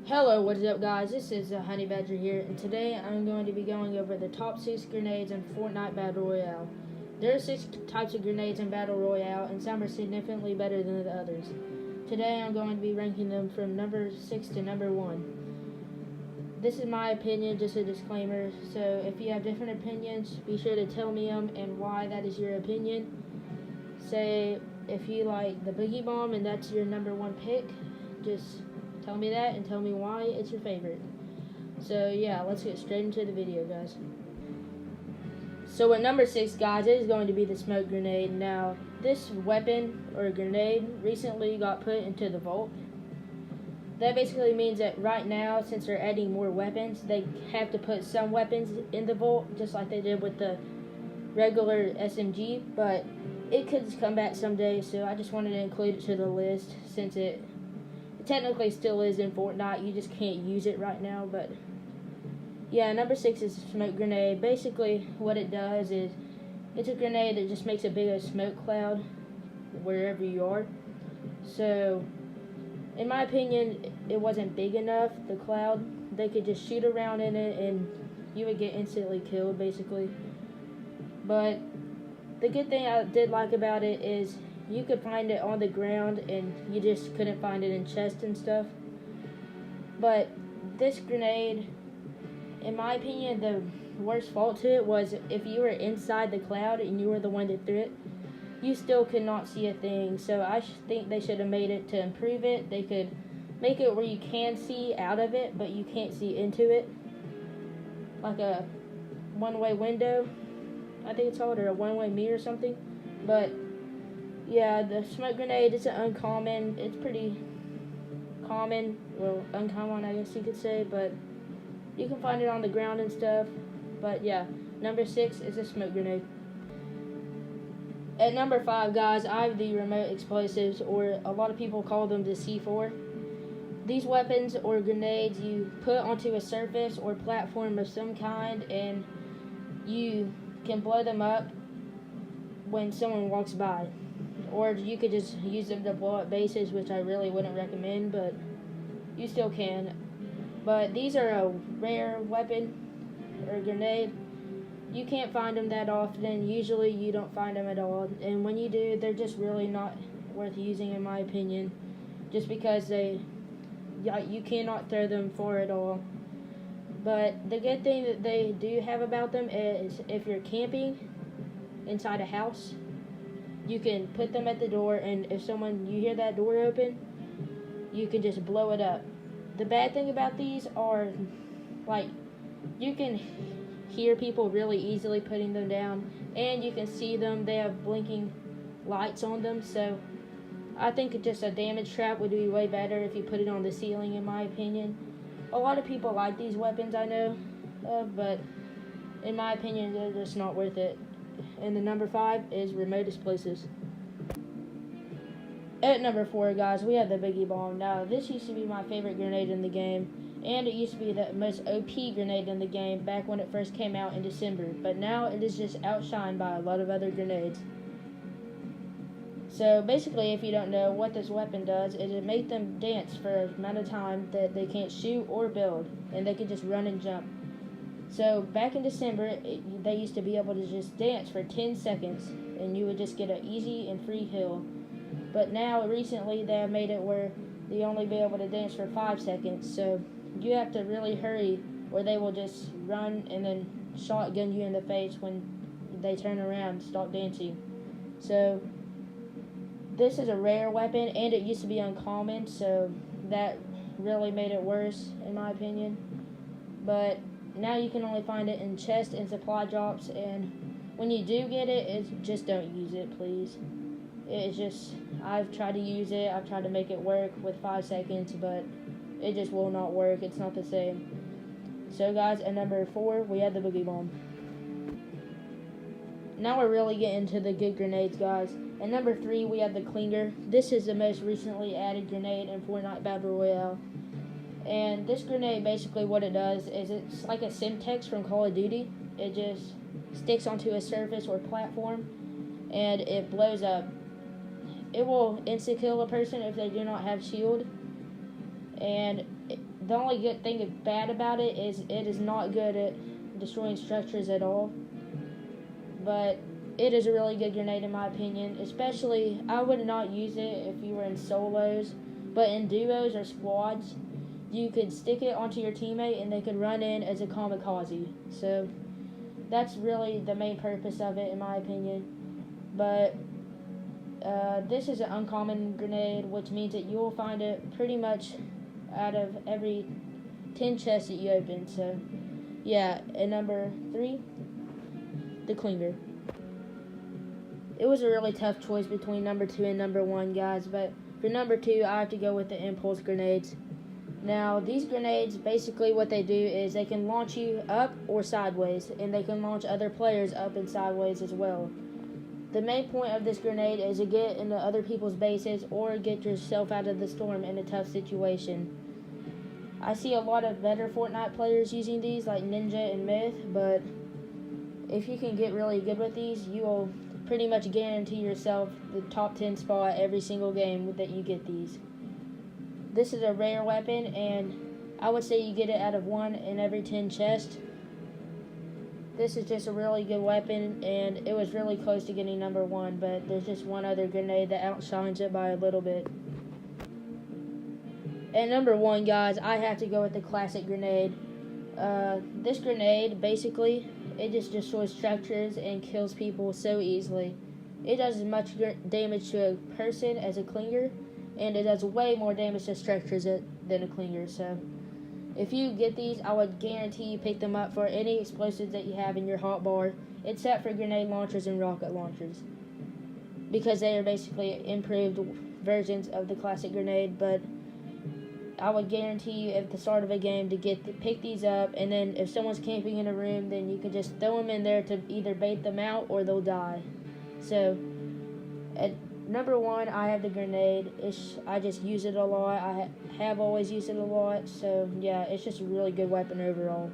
Hello, what is up guys? This is Honey Badger here, and today I'm going to be going over the top 6 grenades in Fortnite Battle Royale. There are 6 types of grenades in Battle Royale, and some are significantly better than the others. Today I'm going to be ranking them from number 6 to number 1. This is my opinion, just a disclaimer, so if you have different opinions, be sure to tell me them and why that is your opinion. Say, if you like the Biggie Ball and that's your number 1 pick, just tell me that and tell me why it's your favorite. So yeah, let's get straight into the video, guys. So at number 6, guys, it is going to be the smoke grenade. Now, this weapon or grenade recently got put into the vault. That basically means that right now, since they're adding more weapons, they have to put some weapons in the vault, just like they did with the regular SMG, but it could come back someday, so I just wanted to include it to the list since it technically still is in Fortnite. You just can't use it right now. But yeah, number 6 is smoke grenade. Basically what it does is it's a grenade that just makes a big smoke cloud wherever you are. So in my opinion, it wasn't big enough, the cloud. They could just shoot around in it and you would get instantly killed basically. But the good thing I did like about it is you could find it on the ground and you just couldn't find it in chests and stuff. But this grenade, in my opinion, the worst fault to it was if you were inside the cloud and you were the one that threw it, you still could not see a thing. So I think they should have made it to improve it. They could make it where you can see out of it, but you can't see into it. Like a one-way window, I think it's called, or a one-way mirror or something. But yeah, the smoke grenade is uncommon. It's pretty common. Well, uncommon, I guess you could say. But you can find it on the ground and stuff. But yeah, number 6 is a smoke grenade. At number 5, guys, I have the remote explosives, or a lot of people call them the C4. These weapons or grenades you put onto a surface or platform of some kind, and you can blow them up when someone walks by. Or you could just use them to blow up bases, which I really wouldn't recommend, but you still can. But these are a rare weapon or grenade. You can't find them that often. Usually you don't find them at all. And when you do, they're just really not worth using in my opinion. Just because you cannot throw them far at all. But the good thing that they do have about them is if you're camping inside a house, you can put them at the door, and if you hear that door open, you can just blow it up. The bad thing about these are, like, you can hear people really easily putting them down, and you can see them. They have blinking lights on them, so I think just a damage trap would be way better if you put it on the ceiling, in my opinion. A lot of people like these weapons, I know of, but in my opinion, they're just not worth it. And the number 5 is remote explosives. At number 4, guys, we have the Biggie Ball. Now, this used to be my favorite grenade in the game, and it used to be the most OP grenade in the game back when it first came out in December. But now it is just outshined by a lot of other grenades. So basically, if you don't know what this weapon does, is it makes them dance for an amount of time that they can't shoot or build, and they can just run and jump. So back in December, they used to be able to just dance for 10 seconds, and you would just get an easy and free kill. But now, recently, they have made it where you only be able to dance for 5 seconds. So you have to really hurry, or they will just run and then shotgun you in the face when they turn around and stop dancing. So this is a rare weapon, and it used to be uncommon, so that really made it worse, in my opinion. But now you can only find it in chests and supply drops, and when you do get it, just don't use it, please. It's just, I've tried to use it, I've tried to make it work with 5 seconds, but it just will not work. It's not the same. So guys, at number 4, we have the Boogie Bomb. Now we're really getting to the good grenades, guys. At number 3, we have the Clinger. This is the most recently added grenade in Fortnite Battle Royale. And this grenade, basically what it does is it's like a Simtex from Call of Duty. It just sticks onto a surface or platform, and it blows up. It will insta-kill a person if they do not have shield. And The only good thing bad about it is not good at destroying structures at all. But it is a really good grenade in my opinion. Especially, I would not use it if you were in solos, but in duos or squads, you could stick it onto your teammate and they could run in as a kamikaze. So that's really the main purpose of it in my opinion. But this is an uncommon grenade, which means that you will find it pretty much out of every 10 chests that you open. So yeah, and number 3, the clinger. It was a really tough choice between number 2 and number 1, guys, but for number 2, I have to go with the impulse grenades. Now, these grenades, basically what they do is they can launch you up or sideways, and they can launch other players up and sideways as well. The main point of this grenade is to get into other people's bases or get yourself out of the storm in a tough situation. I see a lot of better Fortnite players using these, like Ninja and Myth, but if you can get really good with these, you will pretty much guarantee yourself the top 10 spot every single game that you get these. This is a rare weapon, and I would say you get it out of 1 in every 10 chests. This is just a really good weapon, and it was really close to getting number 1, but there's just one other grenade that outshines it by a little bit. And number 1, guys, I have to go with the classic grenade. This grenade, basically, it just destroys structures and kills people so easily. It does as much damage to a person as a clinger, and it does way more damage to structures than a clinger. So if you get these, I would guarantee you pick them up for any explosives that you have in your hotbar, except for grenade launchers and rocket launchers, because they are basically improved versions of the classic grenade. But I would guarantee you at the start of a game to pick these up, and then if someone's camping in a room, then you can just throw them in there to either bait them out or they'll die. So at number 1, I have the grenade. I just use it a lot. I have always used it a lot. So yeah, it's just a really good weapon overall.